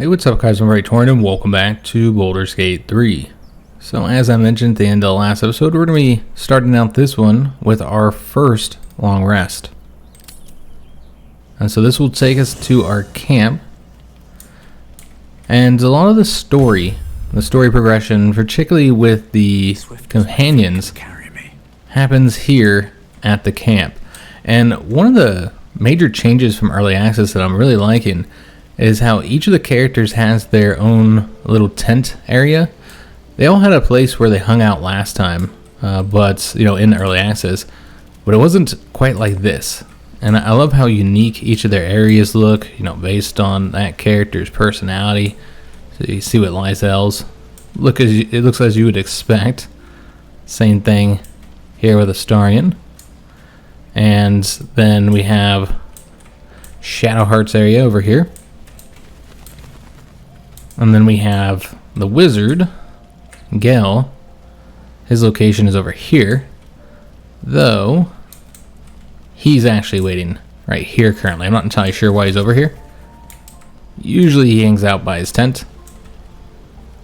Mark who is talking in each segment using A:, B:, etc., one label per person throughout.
A: Hey, what's up guys, I'm Praetorian and welcome back to Baldur's Gate 3. So as I mentioned at the end of the last episode, we're going to be starting out this one with our first long rest. And so this will take us to our camp. And a lot of the story progression, particularly with the companions, happens here at the camp. And one of the major changes from early access that I'm really liking is how each of the characters has their own little tent area. They all had a place where they hung out last time, but in early access, but it wasn't quite like this. And I love how unique each of their areas look, based on that character's personality. So you see what Lysel's it looks as you would expect. Same thing here with Astarion. And then we have Shadowheart's area over here. And then we have the wizard, Gale. His location is over here, though he's actually waiting right here currently. I'm not entirely sure why he's over here. Usually he hangs out by his tent.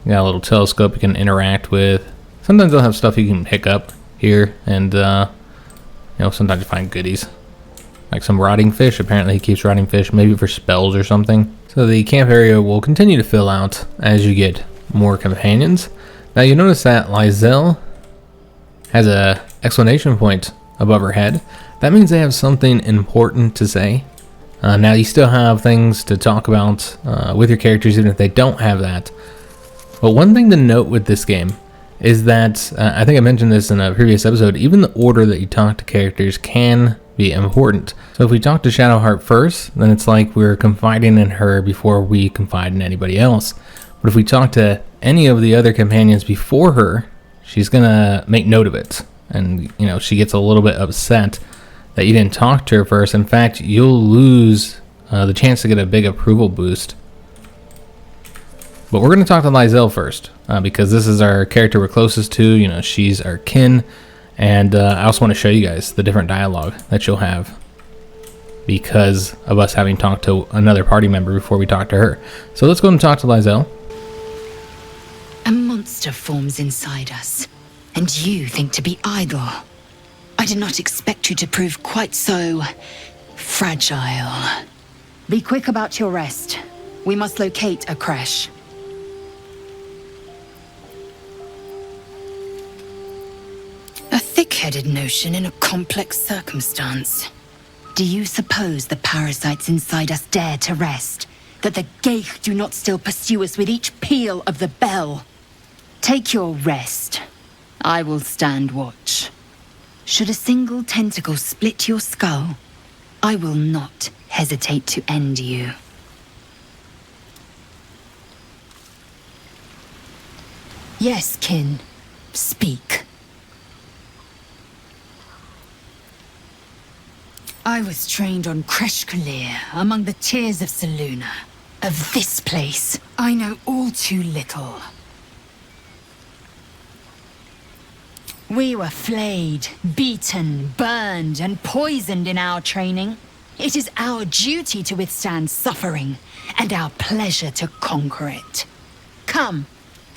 A: You got a little telescope you can interact with. Sometimes they'll have stuff you can pick up here, and sometimes you find goodies. Like some rotting fish. Apparently he keeps rotting fish, maybe for spells or something. So the camp area will continue to fill out as you get more companions. Now you notice that Lysel has a exclamation point above her head. That means they have something important to say. Now you still have things to talk about with your characters even if they don't have that. But one thing to note with this game is that, I think I mentioned this in a previous episode, even the order that you talk to characters can be important. So if we talk to Shadowheart first, then it's like we're confiding in her before we confide in anybody else. But if we talk to any of the other companions before her, she's gonna make note of it. And she gets a little bit upset that you didn't talk to her first. In fact, you'll lose the chance to get a big approval boost. But we're going to talk to Lysel first, because this is our character we're closest to. She's our kin. And I also want to show you guys the different dialogue that you'll have because of us having talked to another party member before we talk to her. So let's go and talk to Lysel.
B: A monster forms inside us, and you think to be idle. I did not expect you to prove quite so fragile. Be quick about your rest. We must locate a creche. A thick-headed notion in a complex circumstance. Do you suppose the parasites inside us dare to rest? That the Gith do not still pursue us with each peal of the bell? Take your rest. I will stand watch. Should a single tentacle split your skull, I will not hesitate to end you. Yes, kin. Speak. I was trained on Kreshkalir among the tears of Selûne. Of this place, I know all too little. We were flayed, beaten, burned, and poisoned in our training. It is our duty to withstand suffering, and our pleasure to conquer it. Come,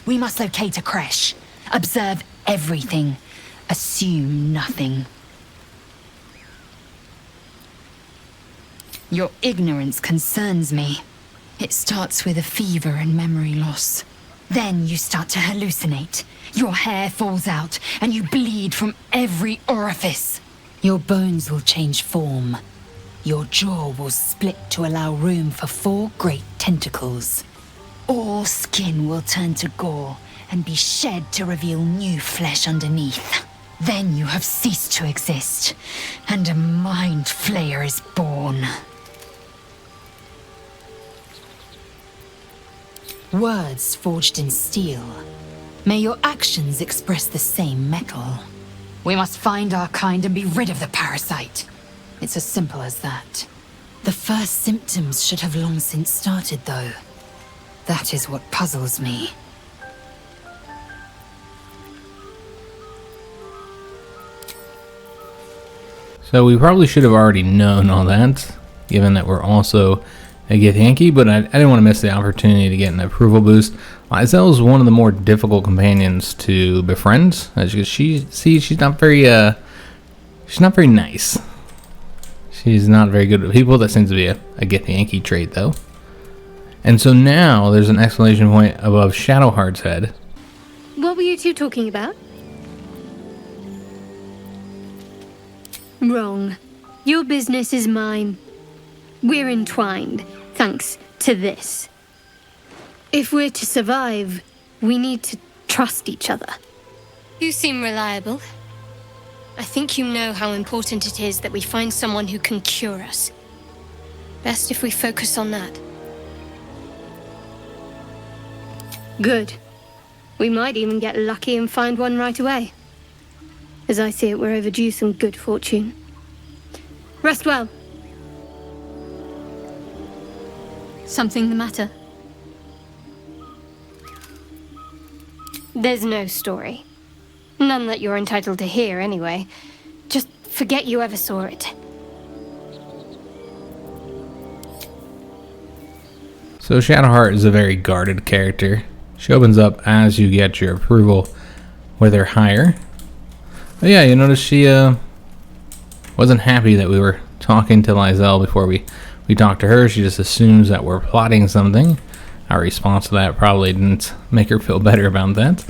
B: we must locate a creche. Observe everything. Assume nothing. Your ignorance concerns me. It starts with a fever and memory loss. Then you start to hallucinate. Your hair falls out, and you bleed from every orifice. Your bones will change form. Your jaw will split to allow room for 4 great tentacles. All skin will turn to gore and be shed to reveal new flesh underneath. Then you have ceased to exist, and a mind flayer is born. Words forged in steel. May your actions express the same metal. We must find our kind and be rid of the parasite. It's as simple as that. The first symptoms should have long since started, though. That is what puzzles me.
A: So we probably should have already known all that, given that we're also Githyanki, but I didn't want to miss the opportunity to get an approval boost. Lae'zel is one of the more difficult companions to befriend, as you can see. She's not very nice. She's not very good with people. That seems to be a Githyanki trait, though. And so now there's an exclamation point above Shadowheart's head.
C: What were you two talking about? Wrong. Your business is mine. We're entwined, thanks to this. If we're to survive, we need to trust each other.
D: You seem reliable. I think you know how important it is that we find someone who can cure us. Best if we focus on that.
C: Good. We might even get lucky and find one right away. As I see it, we're overdue some good fortune. Rest well.
D: Something the matter?
C: There's no story. None that you're entitled to hear, anyway. Just forget you ever saw it.
A: So Shadowheart is a very guarded character. She opens up as you get your approval with her hire. But yeah, you notice she wasn't happy that we were talking to Lae'zel before we talked to her. She just assumes that we're plotting something. Our response to that probably didn't make her feel better about that.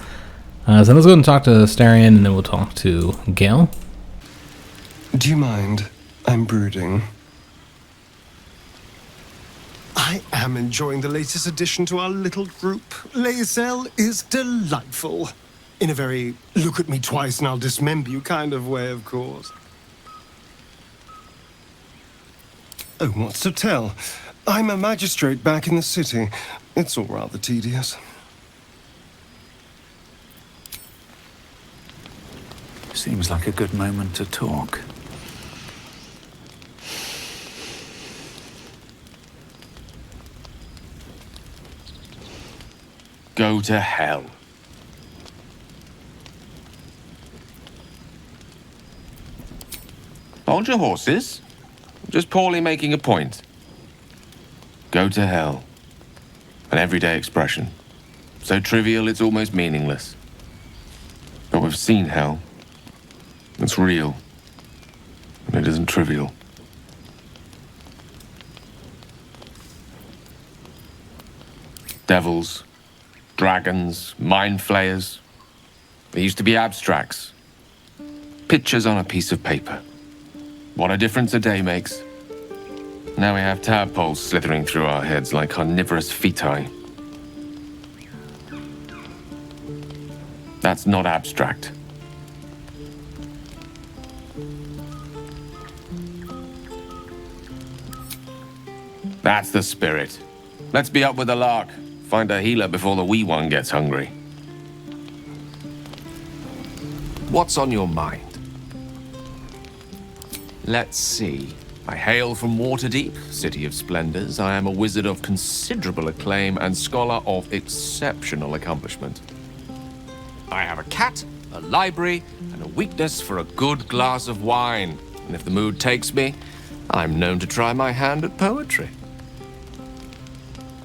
A: So let's go and talk to Astarion, and then we'll talk to Gale.
E: Do you mind? I'm brooding. I am enjoying the latest addition to our little group. Lae'zel is delightful. In a very look at me twice and I'll dismember you kind of way, of course. Oh, what's to tell? I'm a magistrate back in the city. It's all rather tedious.
F: Seems like a good moment to talk.
G: Go to hell. Hold your horses. Just poorly making a point. Go to hell. An everyday expression. So trivial it's almost meaningless. But we've seen hell. It's real. And it isn't trivial. Devils, dragons, mind flayers. They used to be abstracts. Pictures on a piece of paper. What a difference a day makes. Now we have tadpoles slithering through our heads like carnivorous feti. That's not abstract. That's the spirit. Let's be up with the lark. Find a healer before the wee one gets hungry. What's on your mind? Let's see. I hail from Waterdeep, city of splendors. I am a wizard of considerable acclaim and scholar of exceptional accomplishment. I have a cat, a library, and a weakness for a good glass of wine. And if the mood takes me, I'm known to try my hand at poetry.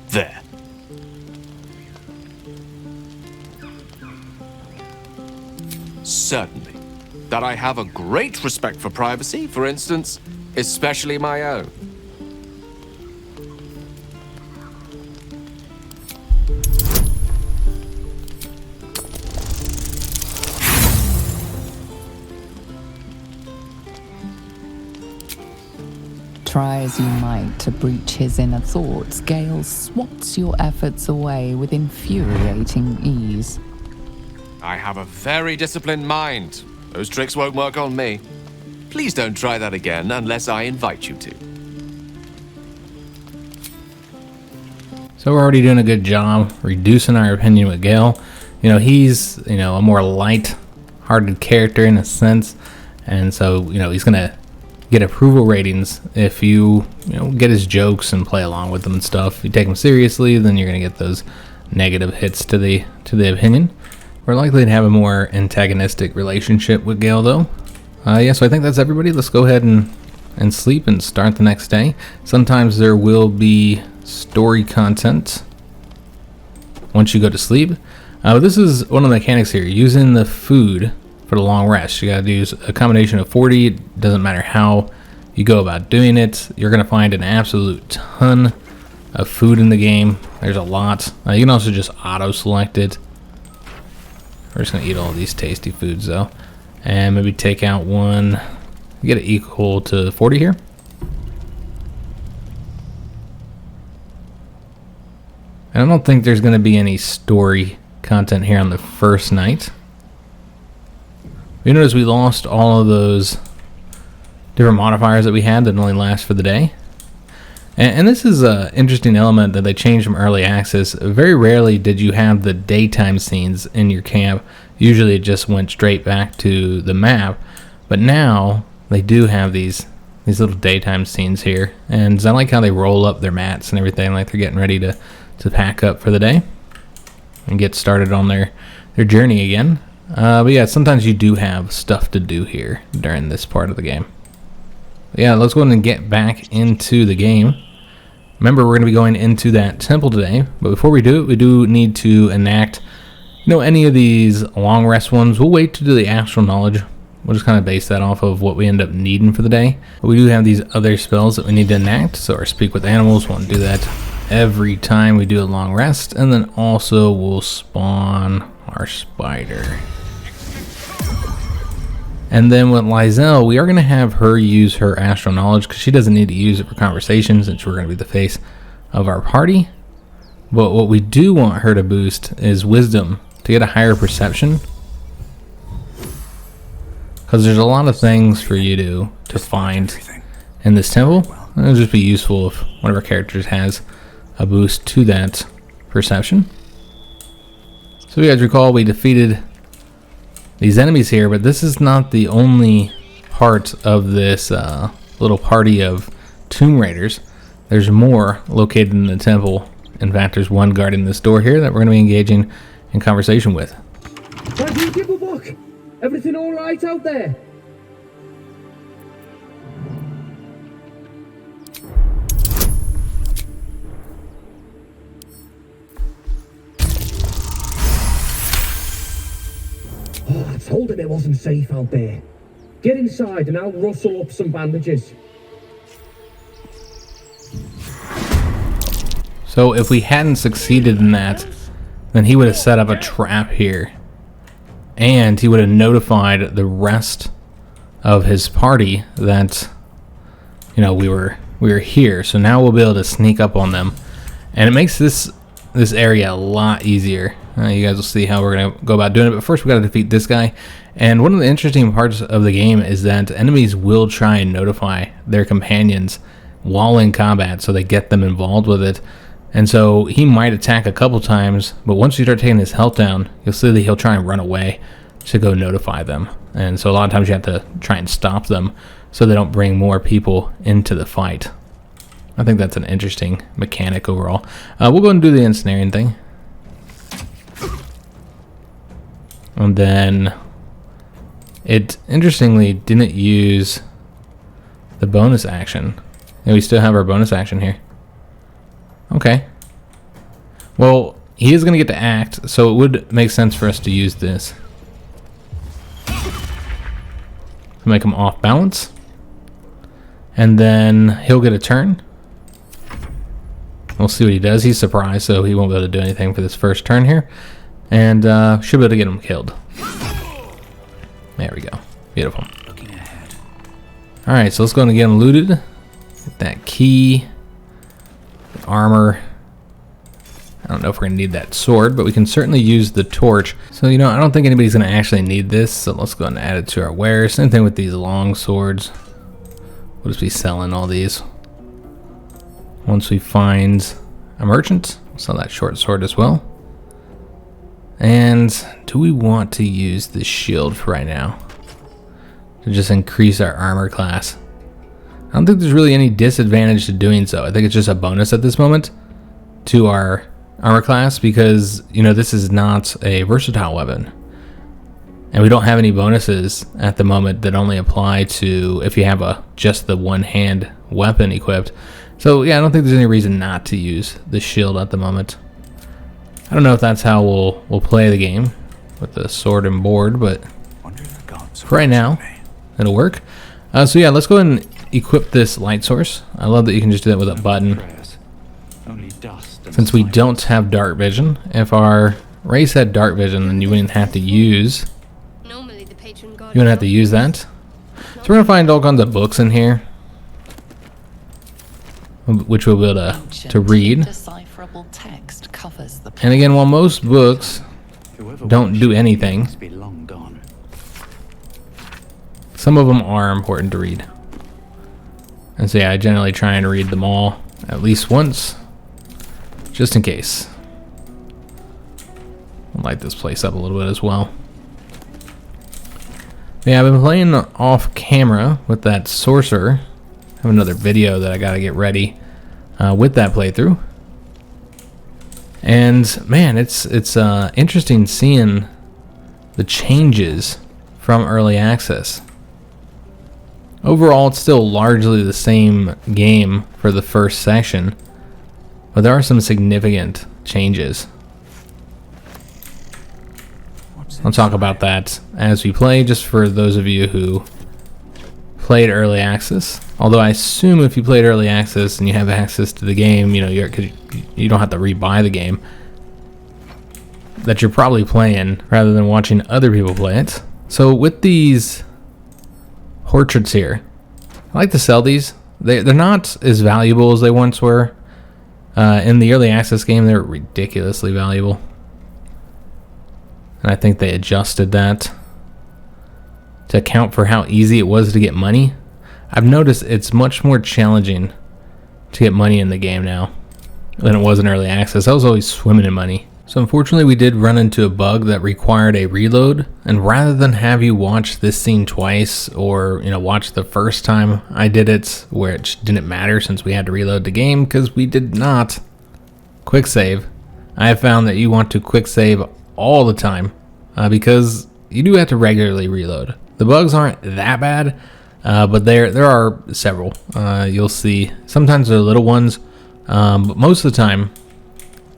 G: There. Certainly. That I have a great respect for privacy, for instance, especially my own.
H: Try as you might to breach his inner thoughts, Gale swats your efforts away with infuriating ease.
G: I have a very disciplined mind. Those tricks won't work on me. Please don't try that again unless I invite you to.
A: So we're already doing a good job reducing our opinion with Gale. You know, he's, a more light-hearted character in a sense. And so, he's going to get approval ratings if you, get his jokes and play along with them and stuff. If you take him seriously, then you're going to get those negative hits to the opinion. We're likely to have a more antagonistic relationship with Gale, though. So I think that's everybody. Let's go ahead and and sleep and start the next day. Sometimes there will be story content once you go to sleep. This is one of the mechanics here, using the food for the long rest. You gotta use a combination of 40. It doesn't matter how you go about doing it. You're gonna find an absolute ton of food in the game. There's a lot. You can also just auto select it. We're just gonna eat all these tasty foods though, and maybe take out one. Get it equal to 40 here. And I don't think there's gonna be any story content here on the first night. You notice we lost all of those different modifiers that we had that only last for the day. And this is an interesting element that they changed from early access. Very rarely did you have the daytime scenes in your camp. Usually it just went straight back to the map. But now they do have these little daytime scenes here. And I like how they roll up their mats and everything, like they're getting ready to pack up for the day and get started on their journey again. But yeah, sometimes you do have stuff to do here during this part of the game. But yeah, let's go ahead and get back into the game. Remember, we're going to be going into that temple today, but before we do it, we do need to enact, any of these long rest ones. We'll wait to do the astral knowledge. We'll just kind of base that off of what we end up needing for the day. But we do have these other spells that we need to enact, so our speak with animals, we'll do that every time we do a long rest, and then also we'll spawn our spider. And then with Lizelle, we are going to have her use her astral knowledge because she doesn't need to use it for conversations since we're going to be the face of our party. But what we do want her to boost is wisdom to get a higher perception, because there's a lot of things for you to find in this temple. It'll just be useful if one of our characters has a boost to that perception. So you guys recall we defeated these enemies here, but this is not the only part of this little party of tomb raiders. There's more located in the temple. In fact, there's one guarding this door here that we're going to be engaging in conversation with.
I: Why do you give a fuck? Everything all right out there? Oh, I told him it wasn't safe out there. Get inside and I'll rustle up some bandages.
A: So if we hadn't succeeded in that, then he would have set up a trap here. And he would have notified the rest of his party that, we were here. So now we'll be able to sneak up on them. And it makes this area a lot easier. You guys will see how we're going to go about doing it. But first we got to defeat this guy. And one of the interesting parts of the game is that enemies will try and notify their companions while in combat, so they get them involved with it. And so he might attack a couple times, but once you start taking his health down, you'll see that he'll try and run away to go notify them. And so a lot of times you have to try and stop them so they don't bring more people into the fight. I think that's an interesting mechanic overall. We'll go and do the ensnaring thing. And then it interestingly didn't use the bonus action. And we still have our bonus action here. Okay. Well, he is going to get to act, so it would make sense for us to use this to make him off balance. And then he'll get a turn. We'll see what he does. He's surprised, so he won't be able to do anything for this first turn here. And should be able to get him killed. There we go. Beautiful. Alright, so let's go and get him looted. Get that key. The armor. I don't know if we're going to need that sword, but we can certainly use the torch. So, I don't think anybody's going to actually need this, so let's go and add it to our wares. Same thing with these long swords. We'll just be selling all these. Once we find a merchant, we'll sell that short sword as well. And do we want to use this shield for right now? To just increase our armor class. I don't think there's really any disadvantage to doing so. I think it's just a bonus at this moment to our armor class because, this is not a versatile weapon. And we don't have any bonuses at the moment that only apply to if you have just the one-hand weapon equipped. So yeah, I don't think there's any reason not to use the shield at the moment. I don't know if that's how we'll play the game with the sword and board, but for right now, it'll work. So yeah, let's go ahead and equip this light source. I love that you can just do that with a button. Since we don't have dark vision, if our race had dark vision, then you wouldn't have to use that. So we're gonna find all kinds of books in here, which we'll be able to read. And again, while most books don't do anything, some of them are important to read. And so yeah, I generally try and read them all at least once, just in case. I'll light this place up a little bit as well. Yeah, I've been playing off camera with that sorcerer. I have another video that I gotta get ready with that playthrough. And man, it's interesting seeing the changes from early access. Overall, it's still largely the same game for the first section, but there are some significant changes. I'll talk about that as we play, just for those of you who played early access. Although I assume if you played early access and you have access to the game, you know, you don't have to rebuy the game, that you're probably playing rather than watching other people play it. So with these portraits here, I like to sell these. They're not as valuable as they once were. In the early access game, they were ridiculously valuable. And I think they adjusted that to account for how easy it was to get money. I've noticed it's much more challenging to get money in the game now than it was in early access. I was always swimming in money. So unfortunately, we did run into a bug that required a reload, and rather than have you watch this scene twice, or watch the first time I did it, which didn't matter since we had to reload the game because we did not quick save, I have found that you want to quick save all the time because you do have to regularly reload. The bugs aren't that bad, but there are several. You'll see sometimes they're little ones, but most of the time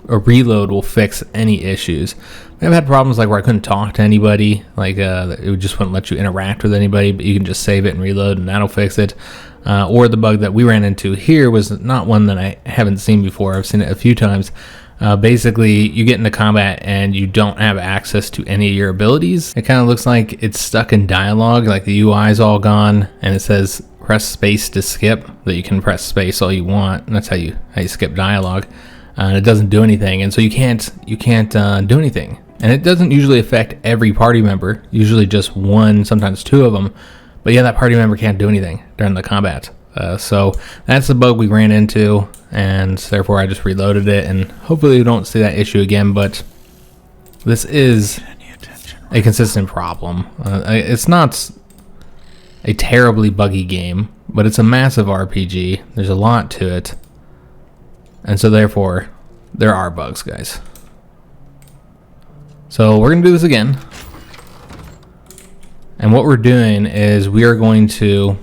A: a reload will fix any issues. I've had problems like where I couldn't talk to anybody, like it just wouldn't let you interact with anybody, but you can just save it and reload and that'll fix it. Or the bug that we ran into here was not one that I haven't seen before. I've seen it a few times. Basically, you get into combat and you don't have access to any of your abilities. It kind of looks like it's stuck in dialogue, like the UI is all gone, and it says press space to skip, that you can press space all you want, and that's how you skip dialogue. And it doesn't do anything, and so you can't do anything. And it doesn't usually affect every party member, usually just one, sometimes two of them. But yeah, that party member can't do anything during the combat. So that's the bug we ran into, and therefore I just reloaded it, and hopefully we don't see that issue again, but this is a consistent problem. It's not a terribly buggy game, but it's a massive RPG. There's a lot to it, and so therefore there are bugs, guys. So we're going to do this again, and what we're doing is we are going to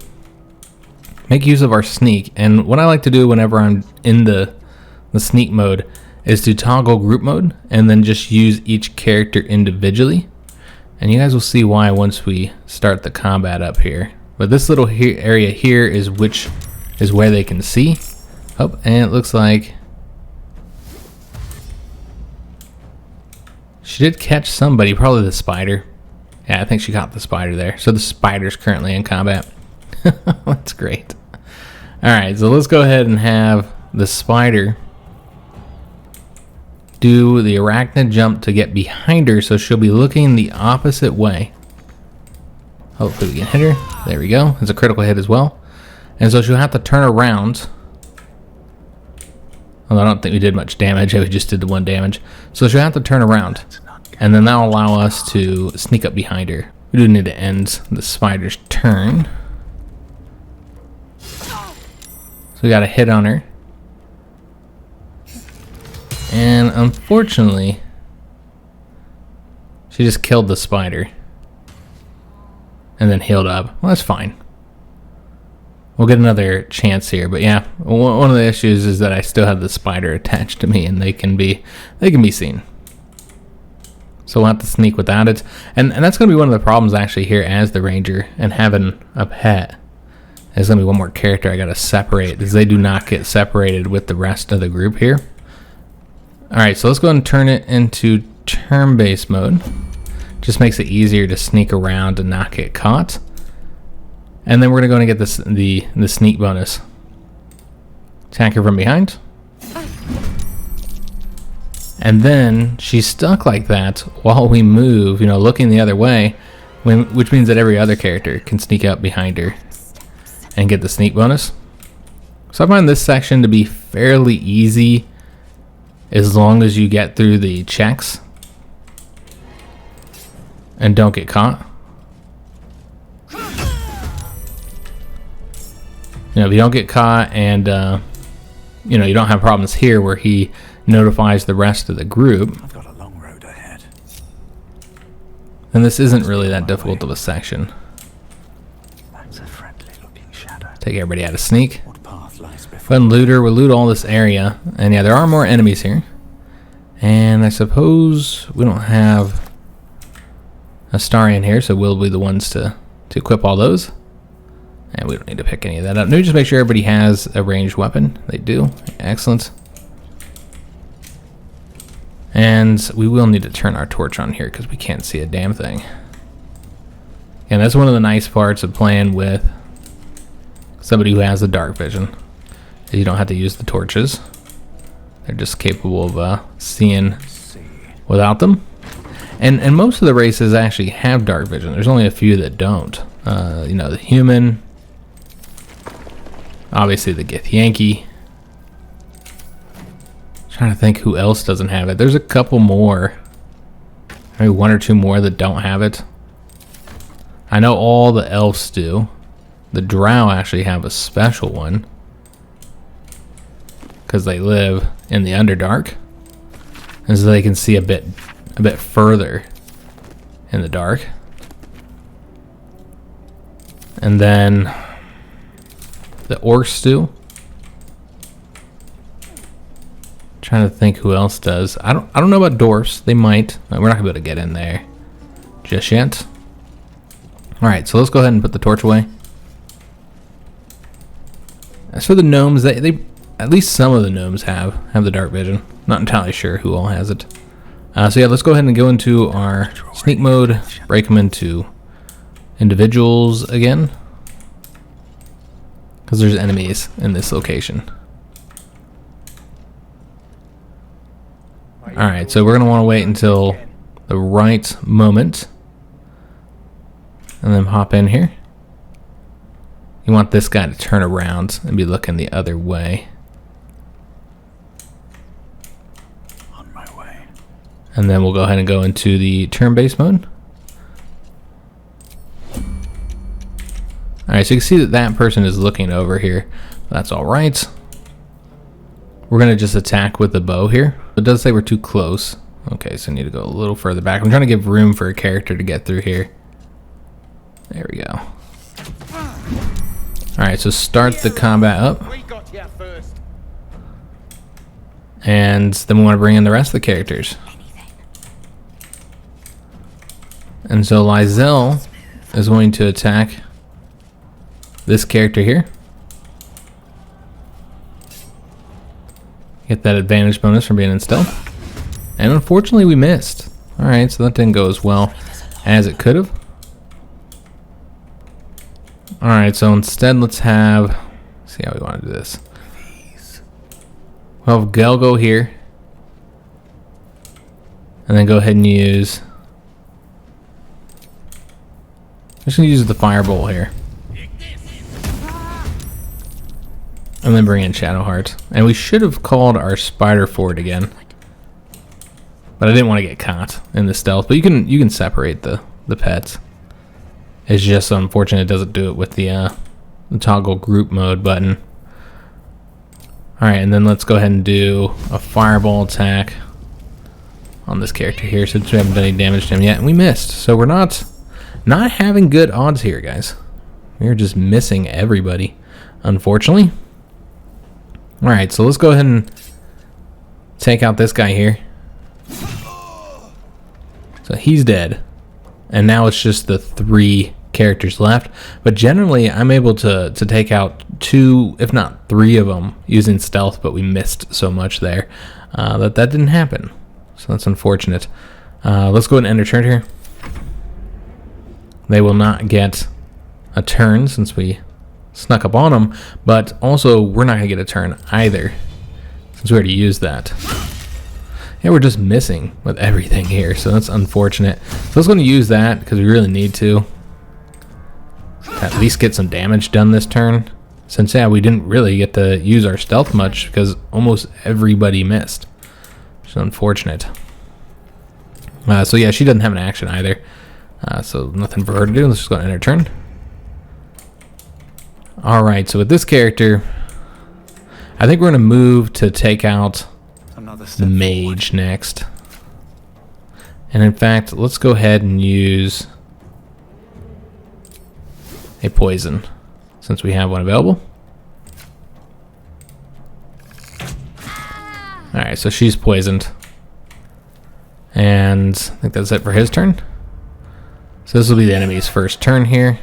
A: make use of our sneak. And what I like to do whenever I'm in the sneak mode is to toggle group mode and then just use each character individually. And you guys will see why once we start the combat up here. But this little area here is where they can see. Oh, and it looks like she did catch somebody, probably the spider. Yeah, I think she caught the spider there. So the spider's currently in combat. That's great. Alright, so let's go ahead and have the spider do the arachnid jump to get behind her, so she'll be looking the opposite way. Hopefully we can hit her. There we go. It's a critical hit as well. And so she'll have to turn around. Although I don't think we did much damage. We just did the 1 damage. So she'll have to turn around. And then that'll allow us to sneak up behind her. We do need to end the spider's turn. We got a hit on her, and unfortunately she just killed the spider. and then healed up. Well, that's fine. We'll get another chance here, but yeah, one of the issues is that I still have the spider attached to me, and they can be seen. So we'll have to sneak without it, and that's going to be one of the problems actually here as the ranger and having a pet. There's going to be one more character I got to separate, because they do not get separated with the rest of the group here. All right, so let's go ahead and turn it into turn-based mode. Just makes it easier to sneak around and not get caught. And then we're going to go and get this the sneak bonus. Attack her from behind. And then she's stuck like that while we move, you know, looking the other way, which means that every other character can sneak up behind her and get the sneak bonus. So I find this section to be fairly easy as long as you get through the checks and don't get caught. You know, if you don't get caught and, you know, you don't have problems here where he notifies the rest of the group.
F: I've got a long road ahead.
A: And this isn't really that difficult of a section.
F: That's a friendly-looking shadow.
A: Take everybody out of sneak.
F: What path lies before?
A: Go ahead and loot her. We'll loot all this area. And yeah, there are more enemies here. And I suppose we don't have a star in here, so we'll be the ones to equip all those. And we don't need to pick any of that up. Let me just make sure everybody has a ranged weapon. They do. Excellent. And we will need to turn our torch on here because we can't see a damn thing. And that's one of the nice parts of playing with somebody who has the dark vision. Is you don't have to use the torches. They're just capable of seeing without them. And most of the races actually have dark vision. There's only a few that don't. You know, the human, obviously the Githyanki. Trying to think who else doesn't have it. There's a couple more, maybe one or two more that don't have it. I know all the elves do. The drow actually have a special one because they live in the Underdark, and so they can see a bit further in the dark. And then the orcs do. Trying to think who else does. I don't know about dwarfs. They might. We're not gonna be able to get in there just yet. All right, so let's go ahead and put the torch away. As for the gnomes, they at least some of the gnomes have the dark vision. Not entirely sure who all has it. So yeah, let's go ahead and go into our sneak mode. Break them into individuals again, because there's enemies in this location. Alright, so we're going to want to wait until the right moment and then hop in here. You want this guy to turn around and be looking the other way.
F: On my way.
A: And then we'll go ahead and go into the turn-based mode. Alright, so you can see that that person is looking over here. That's alright. We're going to just attack with the bow here. It does say we're too close. Okay, so I need to go a little further back. I'm trying to give room for a character to get through here. There we go. Alright, so start the combat up. And then we want to bring in the rest of the characters. And so Lizelle is going to attack this character here. Get that advantage bonus from being in stealth. And unfortunately we missed. Alright, so that didn't go as well as it could have. Alright, so instead let's see how we want to do this. We'll have Gel go here. And then go ahead and use... I'm just going to use the Firebolt here. And then bring in Shadowheart. And we should have called our spider forward again. But I didn't want to get caught in the stealth. But you can separate the pets. It's just unfortunate it doesn't do it with the toggle group mode button. Alright, and then let's go ahead and do a fireball attack on this character here since we haven't done any damage to him yet. And we missed. So we're not not having good odds here, guys. We're just missing everybody, unfortunately. Alright, so let's go ahead and take out this guy here. So he's dead. And now it's just the 3 characters left. But generally, I'm able to take out 2, if not 3 of them using stealth, but we missed so much there that didn't happen. So that's unfortunate. Let's go ahead and end our turn here. They will not get a turn since we snuck up on them, but also we're not going to get a turn either since we already used that. Yeah, we're just missing with everything here, so that's unfortunate. So let's go and use that because we really need to at least get some damage done this turn. Since, yeah, we didn't really get to use our stealth much because almost everybody missed. Which is unfortunate. So yeah, she doesn't have an action either. So nothing for her to do. Let's just go and end her turn. Alright, so with this character, I think we're going to move to take out the mage next. And in fact, let's go ahead and use a poison since we have one available. Alright, so she's poisoned. And I think that's it for his turn. So this will be the enemy's first turn here.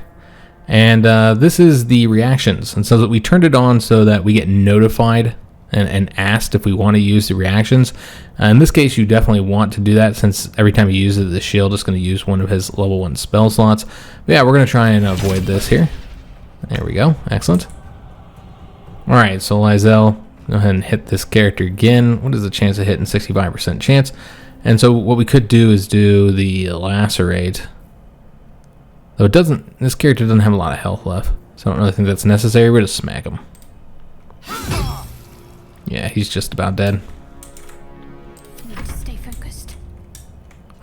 A: And this is the reactions. And so that we turned it on so that we get notified and asked if we want to use the reactions. In this case, you definitely want to do that since every time you use it, the shield is going to use one of his level 1 spell slots. But yeah, we're going to try and avoid this here. There we go. Excellent. Alright, so Lizelle, go ahead and hit this character again. What is the chance of hitting? 65% chance. And so what we could do is do the lacerate. Though it doesn't, this character doesn't have a lot of health left, so I don't really think that's necessary. We're just smack him. Yeah, he's just about dead.
D: Need to stay focused.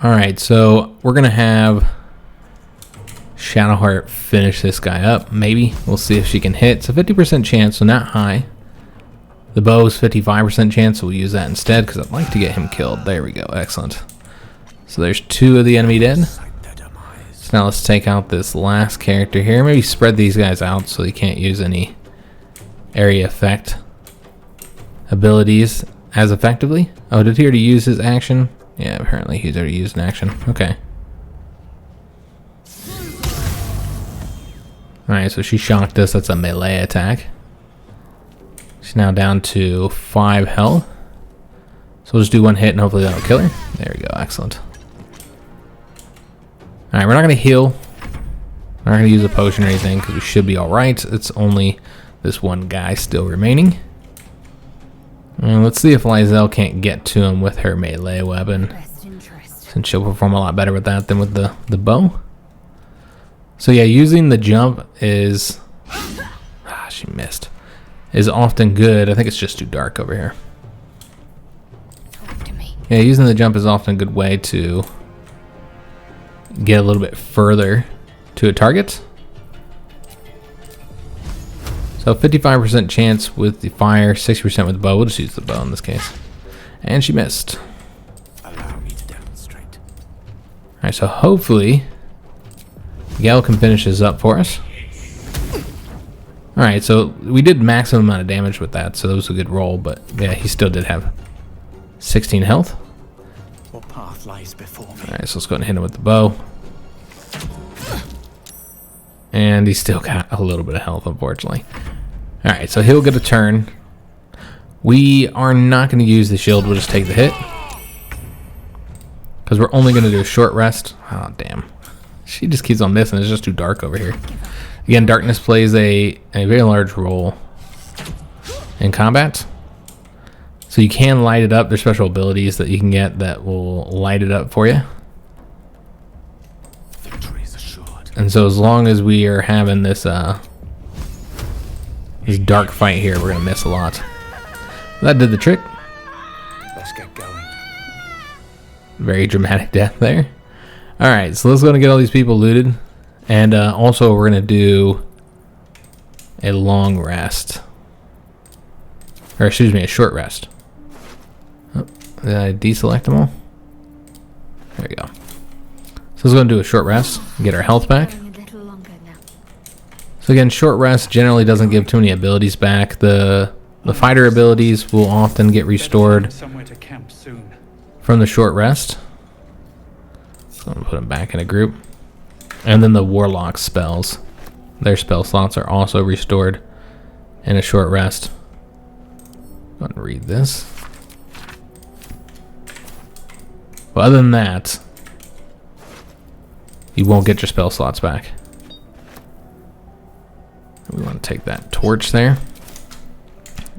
A: Alright, so we're gonna have Shadowheart finish this guy up, maybe. We'll see if she can hit. It's a 50% chance, so not high. The bow is 55% chance, so we'll use that instead because I'd like to get him killed. There we go, excellent. So there's 2 of the enemy dead. So now let's take out this last character here. Maybe spread these guys out so they can't use any area effect abilities as effectively. Oh, did he already use his action? Yeah, apparently he's already used an action. Okay. Alright, so she shocked us. That's a melee attack. She's now down to 5 health. So we'll just do 1 hit and hopefully that'll kill her. There we go, excellent. Alright, we're not going to heal. We're not going to use a potion or anything because we should be alright. It's only this one guy still remaining. Let's see if Lizelle can't get to him with her melee weapon. Since she'll perform a lot better with that than with the bow. So yeah, using the jump is... she missed. Is often good. I think it's just too dark over here.
D: Talk to me.
A: Yeah, using the jump is often a good way to get a little bit further to a target. So 55% chance with the fire, 60% with the bow. We'll just use the bow in this case. And she missed.
F: Allow me to demonstrate.
A: Alright, so hopefully Gal can finish this up for us. Alright, so we did maximum amount of damage with that, so that was a good roll, but yeah, he still did have 16 health.
F: What path lies before me?
A: Alright, so let's go ahead and hit him with the bow. And he's still got a little bit of health, unfortunately. Alright, so he'll get a turn. We are not going to use the shield, we'll just take the hit. Because we're only going to do a short rest. Oh, damn. She just keeps on missing, it's just too dark over here. Again, darkness plays a very large role in combat. So you can light it up. There's special abilities that you can get that will light it up for you.
F: Victory is assured.
A: And so as long as we are having this dark fight here, we're going to miss a lot. That did the trick.
F: Let's get going.
A: Very dramatic death there. Alright, so let's go and get all these people looted. And also we're going to do a long rest. Or excuse me, a short rest. Oh, did I deselect them all? There we go. So let's go and do a short rest and get our health back.
C: A little longer now.
A: So again, short rest generally doesn't give too many abilities back. The fighter abilities will often get restored
J: Somewhere to camp soon.
A: from the short rest. So I'm going to put them back in a group. And then the warlock spells. Their spell slots are also restored in a short rest. Go ahead and read this. Well, other than that, you won't get your spell slots back. We want to take that torch there.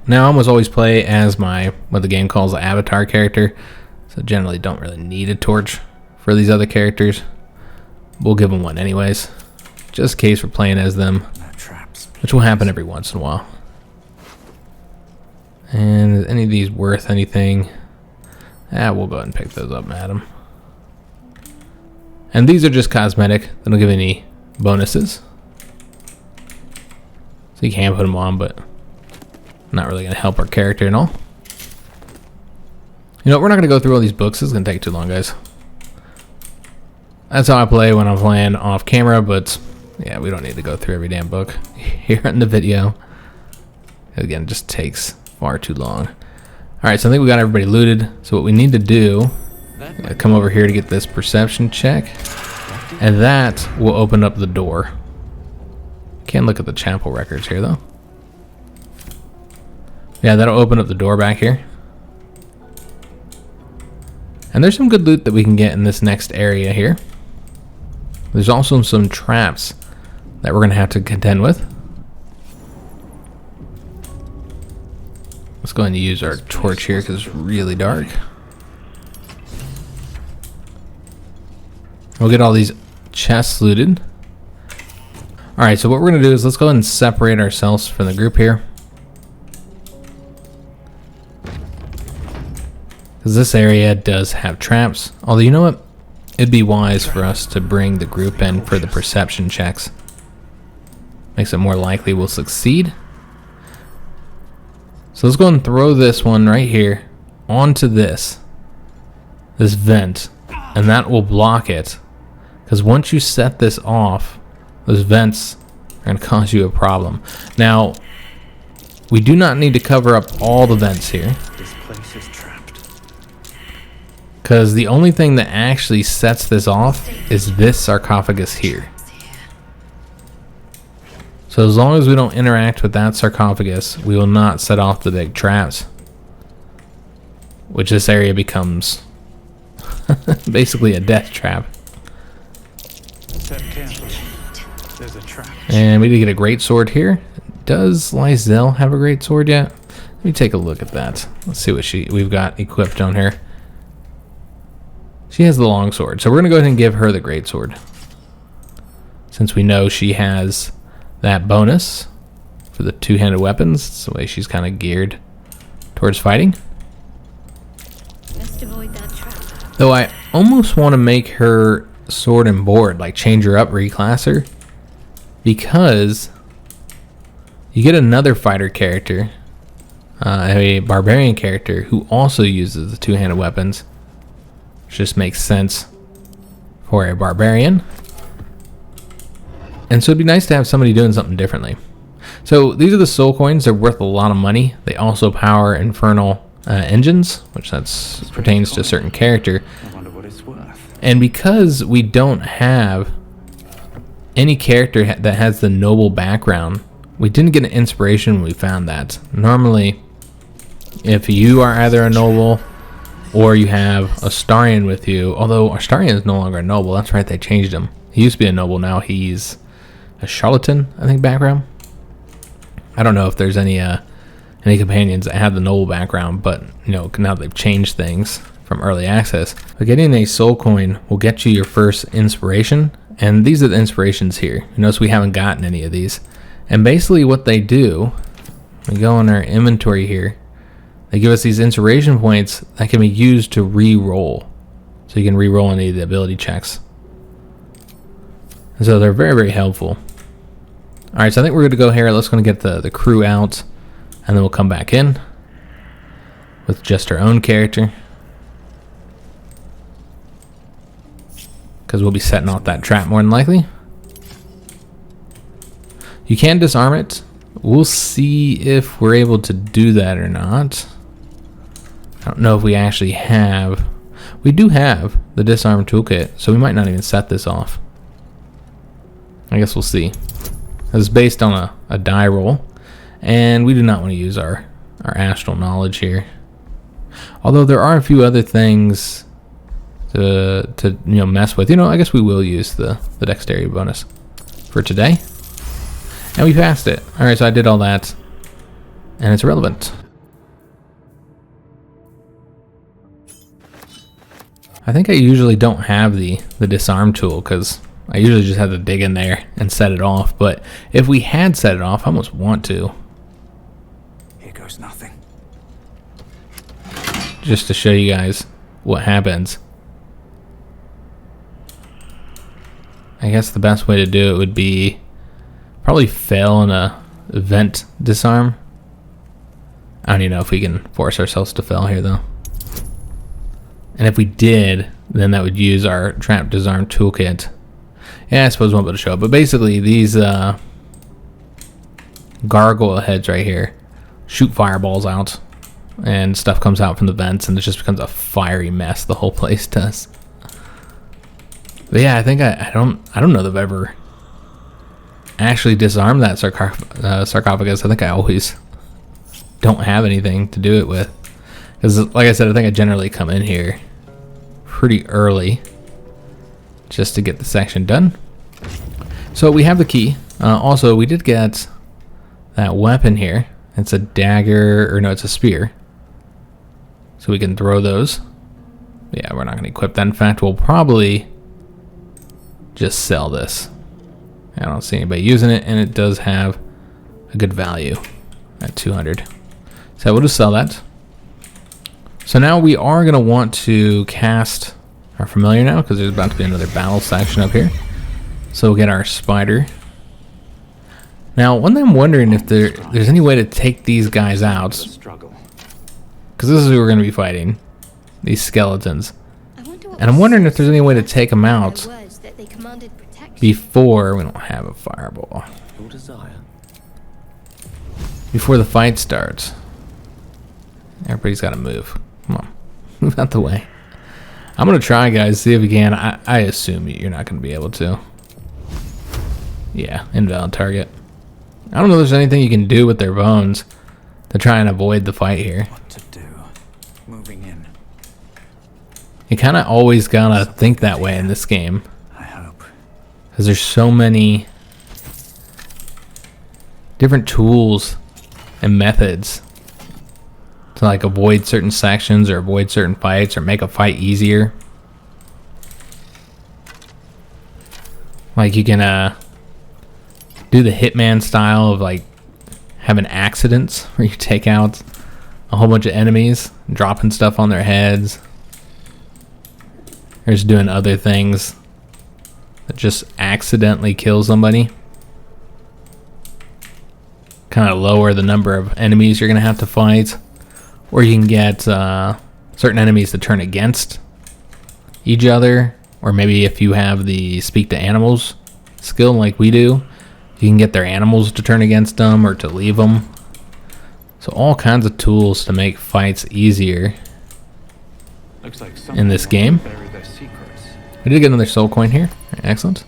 A: Now, I almost always play as my, what the game calls the avatar character. So generally don't really need a torch for these other characters. We'll give them one anyways, just in case we're playing as them, which will happen every once in a while. And is any of these worth anything? We'll go ahead and pick those up, madam. And these are just cosmetic. They don't give any bonuses. So you can put them on, but not really going to help our character at all. You know, we're not going to go through all these books. This is going to take too long, guys. That's how I play when I'm playing off camera, but yeah, we don't need to go through every damn book here in the video. Again, it just takes far too long. Alright, so I think we got everybody looted. So what we need to do, come over here to get this perception check. And that will open up the door. Can't look at the chapel records here, though. Yeah, that'll open up the door back here. And there's some good loot that we can get in this next area here. There's also some traps that we're going to have to contend with. Let's go ahead and use our torch here because it's really dark. We'll get all these chests looted. Alright, so what we're going to do is let's go ahead and separate ourselves from the group here. Because this area does have traps. Although, you know what? It'd be wise for us to bring the group in for the perception checks. Makes it more likely we'll succeed. So let's go and throw this one right here onto this vent, and that will block it. Because once you set this off, those vents are going to cause you a problem. Now, we do not need to cover up all the vents here.
J: This place is trapped.
A: Because the only thing that actually sets this off is this sarcophagus here. So as long as we don't interact with that sarcophagus, we will not set off the big traps. Which this area becomes basically a death trap.
J: Step carefully. There's a trap.
A: And we did get a great sword here. Does Lysel have a great sword yet? Let me take a look at that. Let's see what we've got equipped on her. She has the long sword, so we're gonna go ahead and give her the great sword, since we know she has that bonus for the two-handed weapons. It's the way she's kind of geared towards fighting.
C: Best avoid that trap.
A: Though I almost want to make her sword and board, like change her up, reclass her, because you get another fighter character, a barbarian character, who also uses the two-handed weapons, which just makes sense for a barbarian. And so it'd be nice to have somebody doing something differently. So these are the soul coins. They're worth a lot of money. They also power infernal engines, which pertains to a certain character.
J: I wonder what it's worth.
A: And because we don't have any character that has the noble background, we didn't get an inspiration when we found that. Normally, if you are either a noble or you have Astarion with you, although Astarion is no longer a noble. That's right, they changed him. He used to be a noble, now he's a charlatan, I think, background. I don't know if there's any companions that have the noble background, but you know, now they've changed things from early access. But getting a soul coin will get you your first inspiration, and these are the inspirations here. You notice we haven't gotten any of these. And basically what they do, we go in our inventory here, they give us these inspiration points that can be used to re-roll. So you can re-roll any of the ability checks. And so they're very, very helpful. Alright, so I think we're good to go here. Let's go and get the crew out, and then we'll come back in with just our own character. Because because we'll be setting off that trap more than likely. You can disarm it. We'll see if we're able to do that or not. I don't know if we actually have. We do have the disarm toolkit, so we might not even set this off. I guess we'll see. It's based on a die roll, and we do not want to use our astral knowledge here. Although there are a few other things to mess with. I guess we will use the dexterity bonus for today. And we passed it. Alright, so I did all that, and it's irrelevant. I think I usually don't have the disarm tool, because I usually just have to dig in there and set it off. But if we had set it off, I almost want to.
F: Here goes nothing.
A: Just to show you guys what happens. I guess the best way to do it would be probably fail in a vent disarm. I don't even know if we can force ourselves to fail here though. And if we did, then that would use our trap disarm toolkit. Yeah, I suppose we won't be able to show it, but basically these gargoyle heads right here shoot fireballs out, and stuff comes out from the vents, and it just becomes a fiery mess. The whole place does. But yeah, I think I don't know that I've ever actually disarmed that sarcophagus. I think I always don't have anything to do it with, because like I said, I think I generally come in here pretty early just to get the section done. So we have the key. Also, we did get that weapon here. It's a dagger, or no, it's a spear. So we can throw those. Yeah, we're not going to equip that. In fact, we'll probably just sell this. I don't see anybody using it, and it does have a good value at 200. So we'll just sell that. So now we are going to want to cast our familiar now, because there's about to be another battle section up here. So we'll get our spider. Now, one thing I'm wondering if there's any way to take these guys out, because this is who we're going to be fighting, these skeletons. And I'm wondering if there's any way to take them out before we don't have a fireball. Before the fight starts. Everybody's got to move. Come on, move out the way. I'm going to try, guys, see if we can. I assume you're not going to be able to. Yeah, invalid target. I don't know if there's anything you can do with their bones to try and avoid the fight here.
F: What to do? Moving in.
A: You kind of always gotta think that way in this game.
F: I hope.
A: Because there's so many different tools and methods to like avoid certain sections or avoid certain fights or make a fight easier. Like you can do the Hitman style of like having accidents where you take out a whole bunch of enemies, dropping stuff on their heads. Or just doing other things that just accidentally kill somebody. Kind of lower the number of enemies you're going to have to fight. Or you can get certain enemies to turn against each other. Or maybe if you have the speak to animals skill like we do, you can get their animals to turn against them or to leave them. So all kinds of tools to make fights easier
J: Looks like
A: in this game.
J: bury their secrets.
A: We did get another soul coin here. Excellent.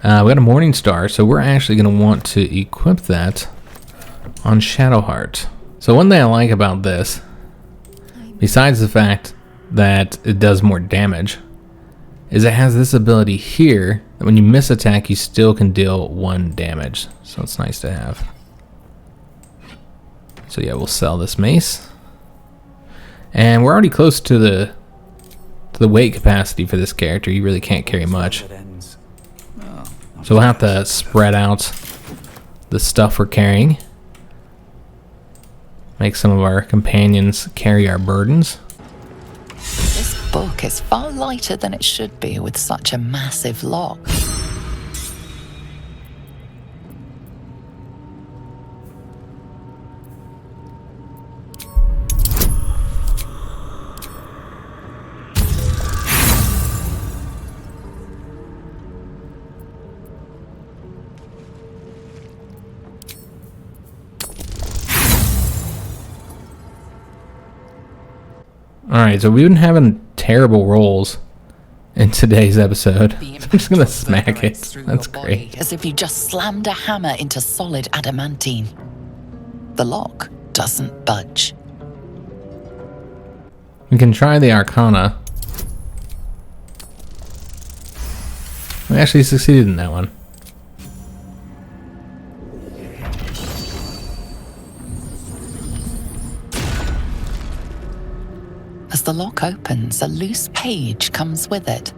A: We got a Morning Star, so we're actually going to want to equip that on Shadowheart. So one thing I like about this, besides the fact that it does more damage, is it has this ability here that when you miss attack, you still can deal 1 damage. So it's nice to have. So yeah, we'll sell this mace. And we're already close to the weight capacity for this character. You really can't carry much. So we'll have to spread out the stuff we're carrying. Make some of our companions carry our burdens.
H: This book is far lighter than it should be with such a massive lock.
A: Alright, so we've been having terrible rolls in today's episode. I'm just gonna smack it. That's great.
H: As if you just slammed a hammer into solid adamantine. The lock doesn't budge.
A: We can try the Arcana. We actually succeeded in that one.
H: As the lock opens, a loose page comes with it.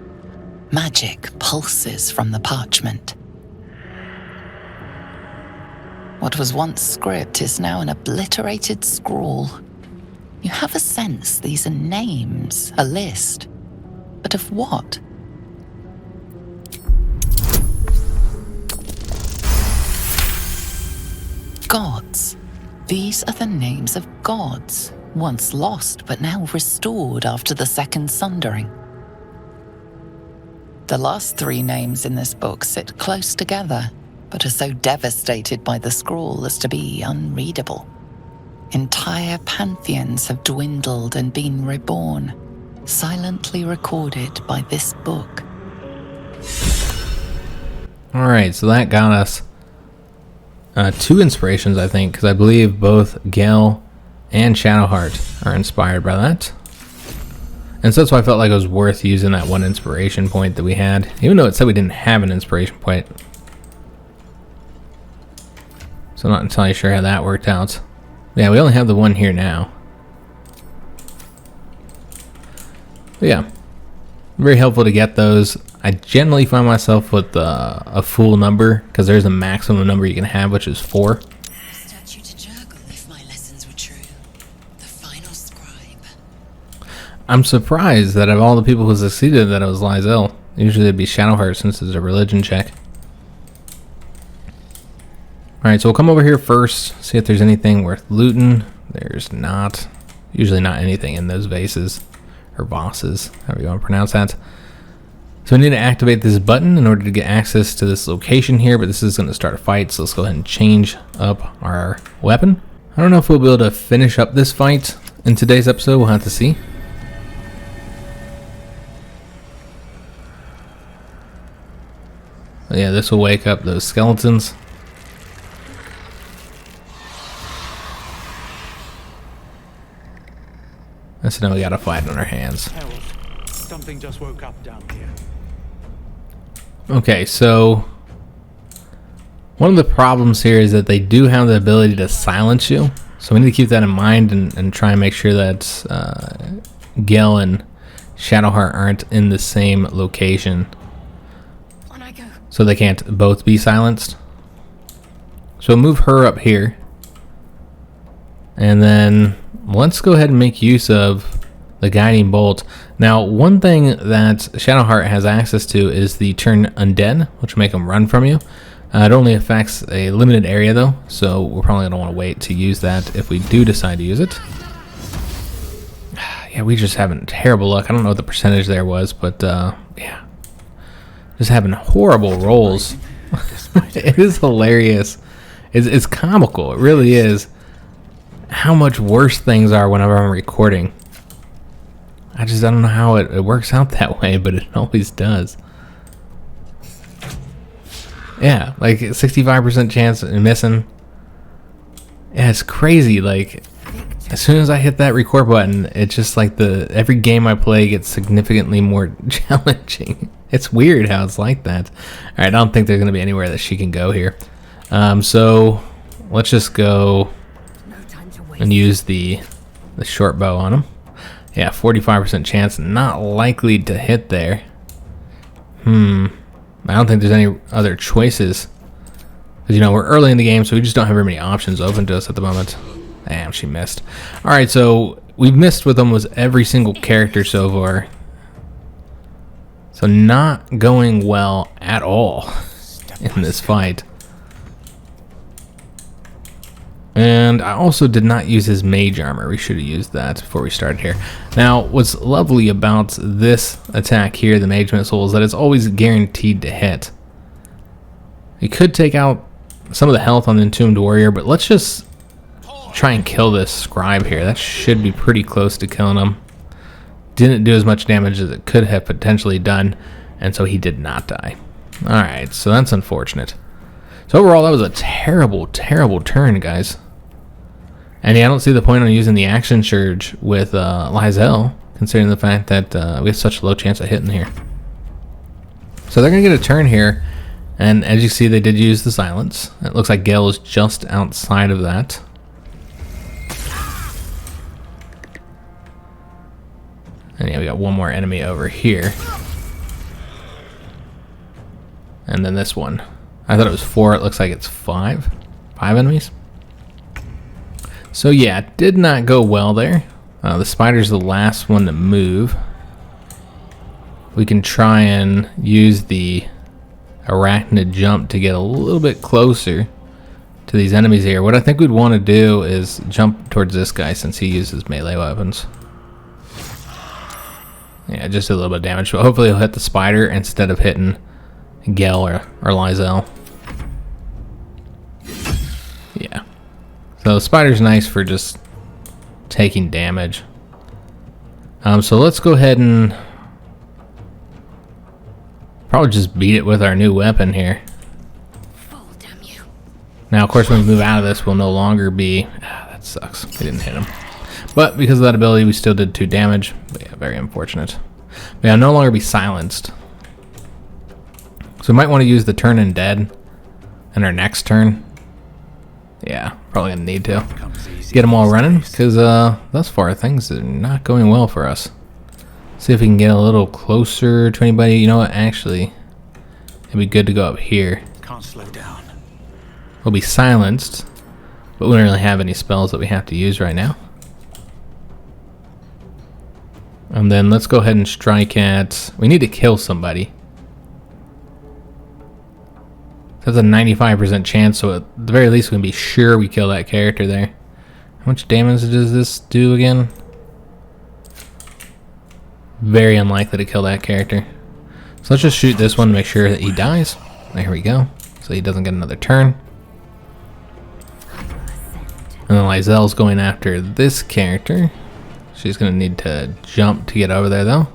H: Magic pulses from the parchment. What was once script is now an obliterated scrawl. You have a sense these are names, a list. But of what? Gods. These are the names of gods, once lost but now restored after the Second Sundering. The last three names in this book sit close together, but are so devastated by the scrawl as to be unreadable. Entire pantheons have dwindled and been reborn, silently recorded by this book.
A: Alright, so that got us 2 inspirations, I think, because I believe both Gale and Shadowheart are inspired by that. And so that's why I felt like it was worth using that 1 inspiration point that we had, even though it said we didn't have an inspiration point. So I'm not entirely sure how that worked out. Yeah, we only have the 1 here now. But yeah, very helpful to get those. I generally find myself with a full number, because there's a maximum number you can have, which is 4.
H: Statue to juggle if my lessons were true. The final scribe.
A: I'm surprised that of all the people who succeeded that it was Lyzel. Usually it'd be Shadowheart since it's a religion check. Alright, so we'll come over here first, see if there's anything worth looting. There's not. Usually not anything in those vases. Or bosses, however you want to pronounce that. So we need to activate this button in order to get access to this location here, but this is going to start a fight, so let's go ahead and change up our weapon. I don't know if we'll be able to finish up this fight in today's episode, we'll have to see. But yeah, this will wake up those skeletons. And so now we got a fight on our hands.
J: Harold, something just woke up down here.
A: Okay, so one of the problems here is that they do have the ability to silence you. So we need to keep that in mind and try and make sure that Gale and Shadowheart aren't in the same location.
D: On I go.
A: So they can't both be silenced. So we'll move her up here. And then let's go ahead and make use of the guiding bolt. Now, one thing that Shadowheart has access to is the turn undead, which will make them run from you. It only affects a limited area though, so we're probably going to want to wait to use that if we do decide to use it. Yeah, we just having terrible luck. I don't know what the percentage there was, but yeah. Just having horrible rolls. It is hilarious. It's comical. It really is. How much worse things are whenever I'm recording. I don't know how it works out that way, but it always does. Yeah, like 65% chance of missing. Yeah, it's crazy. Like, as soon as I hit that record button, it's just like every game I play gets significantly more challenging. It's weird how it's like that. Alright, I don't think there's going to be anywhere that she can go here. So, let's just go and use the short bow on him. Yeah, 45% chance, not likely to hit there. I don't think there's any other choices. Because, you know, we're early in the game, so we just don't have very many options open to us at the moment. Damn, she missed. Alright, so we've missed with almost every single character so far. So not going well at all in this fight. And I also did not use his mage armor. We should have used that before we started here. Now, what's lovely about this attack here, the mage missile, is that it's always guaranteed to hit. You could take out some of the health on the Entombed Warrior, but let's just try and kill this scribe here. That should be pretty close to killing him. didn't do as much damage as it could have potentially done, and so he did not die. Alright, so that's unfortunate. So overall, that was a terrible, terrible turn, guys. And yeah, I don't see the point on using the action surge with Lysel, considering the fact that we have such a low chance of hitting here. So they're going to get a turn here, and as you see, they did use the silence. It looks like Gale is just outside of that. And yeah, we got one more enemy over here. And then this one. I thought it was 4, it looks like it's 5. 5 enemies. So yeah, it did not go well there. The spider's the last one to move. We can try and use the arachnid jump to get a little bit closer to these enemies here. What I think we'd want to do is jump towards this guy since he uses melee weapons. Yeah, just a little bit of damage, but hopefully he'll hit the spider instead of hitting Gale or Lysel. Yeah. So the spider's nice for just taking damage. So let's go ahead and probably just beat it with our new weapon here.
D: Fall, damn you.
A: Now, of course, when we move out of this, we'll no longer be... that sucks. We didn't hit him. But because of that ability, we still did 2 damage. But yeah, very unfortunate. But yeah, no longer be silenced. So we might want to use the turn in dead in our next turn. Yeah, probably going to need to. Get them all running, because thus far things are not going well for us. See if we can get a little closer to anybody. You know what? Actually, it'd be good to go up here.
F: Can't slow down.
A: We'll be silenced, but we don't really have any spells that we have to use right now. And then let's go ahead and strike at... We need to kill somebody. That's a 95% chance, so at the very least we can be sure we kill that character there. How much damage does this do again? Very unlikely to kill that character. So let's just shoot this one to make sure that he dies. There we go. So he doesn't get another turn. And then Lysel's going after this character. She's going to need to jump to get over there though,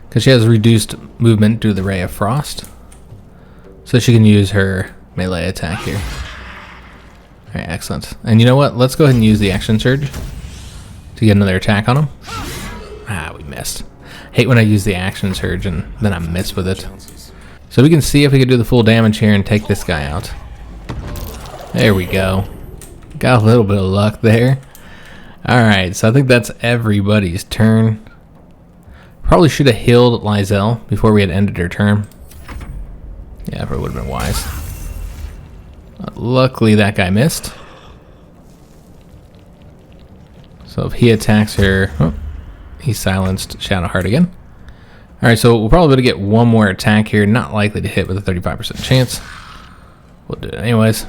A: because she has reduced movement due to the Ray of Frost. So she can use her melee attack here. Alright, excellent. And you know what? Let's go ahead and use the action surge to get another attack on him. Ah, we missed. Hate when I use the action surge and then I miss with it. So we can see if we can do the full damage here and take this guy out. There we go. Got a little bit of luck there. Alright, so I think that's everybody's turn. Probably should have healed Lysel before we had ended her turn. Yeah, probably would have been wise. Luckily that guy missed. So if he attacks her... Oh, he silenced Shadowheart again. Alright, so we'll probably be able to get one more attack here. Not likely to hit with a 35% chance. We'll do it anyways.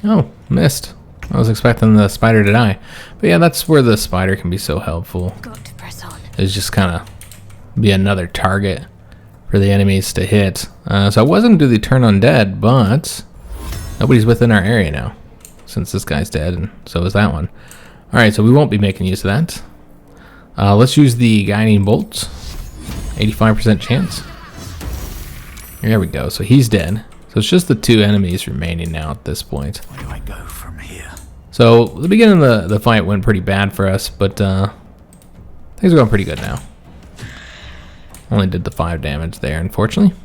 A: Oh, missed. I was expecting the spider to die. But yeah, that's where the spider can be so helpful.
D: Got to press on.
A: It's just kind of be another target for the enemies to hit. So I wasn't do the turn undead, but nobody's within our area now, since this guy's dead, and so is that one. Alright, so we won't be making use of that. Let's use the guiding bolts. 85% chance. There we go. So he's dead. So it's just the 2 enemies remaining now at this point.
F: Where do I go from here?
A: So the beginning of the fight went pretty bad for us, but things are going pretty good now. Only did the 5 damage there, unfortunately.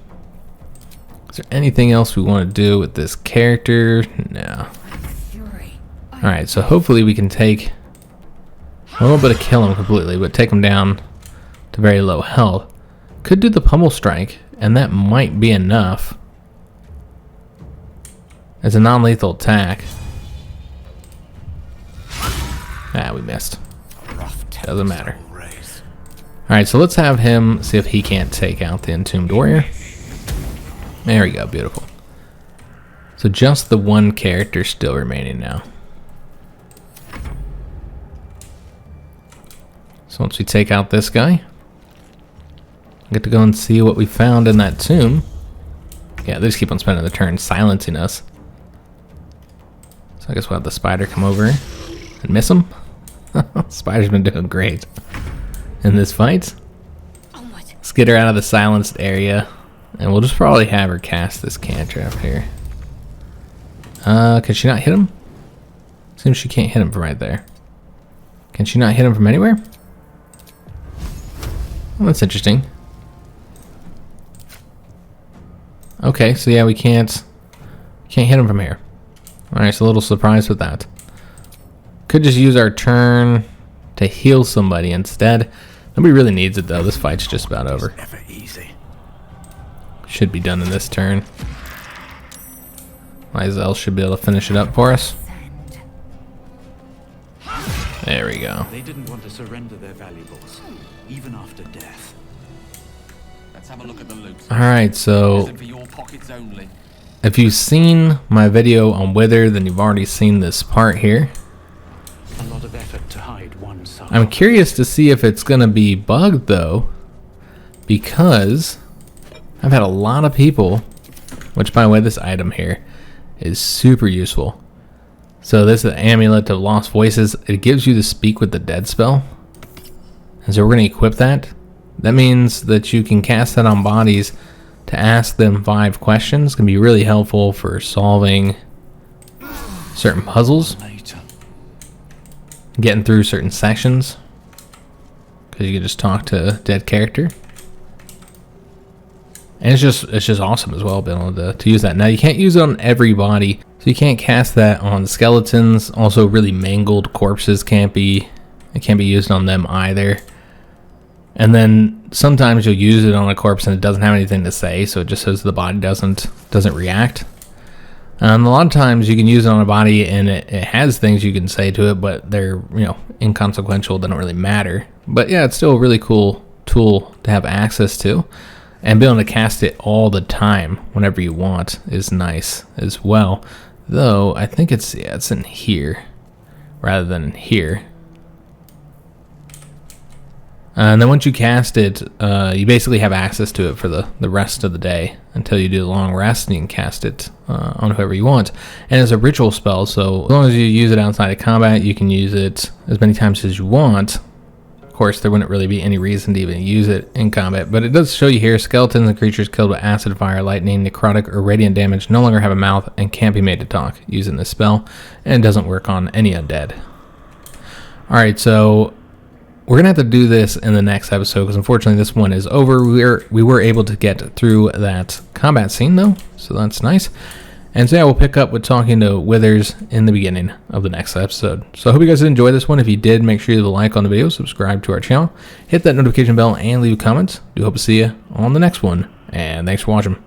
A: Is there anything else we want to do with this character? No. Alright, so hopefully we can take... I won't be able to kill him completely, but take him down to very low health. Could do the pummel strike, and that might be enough. As a non-lethal attack. Ah, we missed. Doesn't matter. Alright, so let's have him see if he can't take out the Entombed Warrior. There we go, beautiful. So just the 1 character still remaining now. So once we take out this guy, get to go and see what we found in that tomb. Yeah, they just keep on spending the turn silencing us. So I guess we'll have the spider come over and miss him. Spider's been doing great. in this fight. Let's get her out of the silenced area, and we'll just probably have her cast this cantrip here. Can she not hit him? Seems she can't hit him from right there. Can she not hit him from anywhere? Well, that's interesting. Okay, so yeah, we can't hit him from here. Alright, so a little surprised with that. Could just use our turn to heal somebody instead. Nobody really needs it though. This fight's just about over.
F: Never easy.
A: Should be done in this turn. Lysel should be able to finish it up for us. There we go.
J: They didn't want to surrender their valuables, even after death.
G: Let's have a look at the loot.
A: Alright, so
G: For your pockets only.
A: if you've seen my video on Wither, then you've already seen this part here.
J: A lot of effort to hide one side.
A: I'm curious to see if it's going to be bugged though, because I've had a lot of people, which by the way, this item here is super useful. So this is the Amulet of Lost Voices. It gives you the Speak with the Dead spell. And so we're going to equip that. That means that you can cast that on bodies to ask them 5 questions. It's going to be really helpful for solving certain puzzles. Getting through certain sections. Because you can just talk to a dead character. And it's just awesome as well, being able to use that. Now you can't use it on every body. So you can't cast that on skeletons. Also, really mangled corpses can't be used on them either. And then sometimes you'll use it on a corpse and it doesn't have anything to say, so it just says the body doesn't react. A lot of times you can use it on a body and it has things you can say to it, but they're inconsequential. They don't really matter. But yeah, it's still a really cool tool to have access to. And being able to cast it all the time, whenever you want, is nice as well. Though, I think it's in here, rather than in here. And then once you cast it, you basically have access to it for the rest of the day, until you do the long rest, and you can cast it on whoever you want. And it's a ritual spell, so as long as you use it outside of combat, you can use it as many times as you want. Of course, there wouldn't really be any reason to even use it in combat, but it does show you here, skeletons and creatures killed by acid, fire, lightning, necrotic, or radiant damage no longer have a mouth and can't be made to talk using this spell, and it doesn't work on any undead. Alright, so we're going to have to do this in the next episode, because unfortunately this one is over. We were able to get through that combat scene though, so that's nice. And so yeah, we'll pick up with talking to Withers in the beginning of the next episode. So I hope you guys did enjoy this one. If you did, make sure you leave a like on the video, subscribe to our channel, hit that notification bell, and leave comments. Do hope to see you on the next one. And thanks for watching.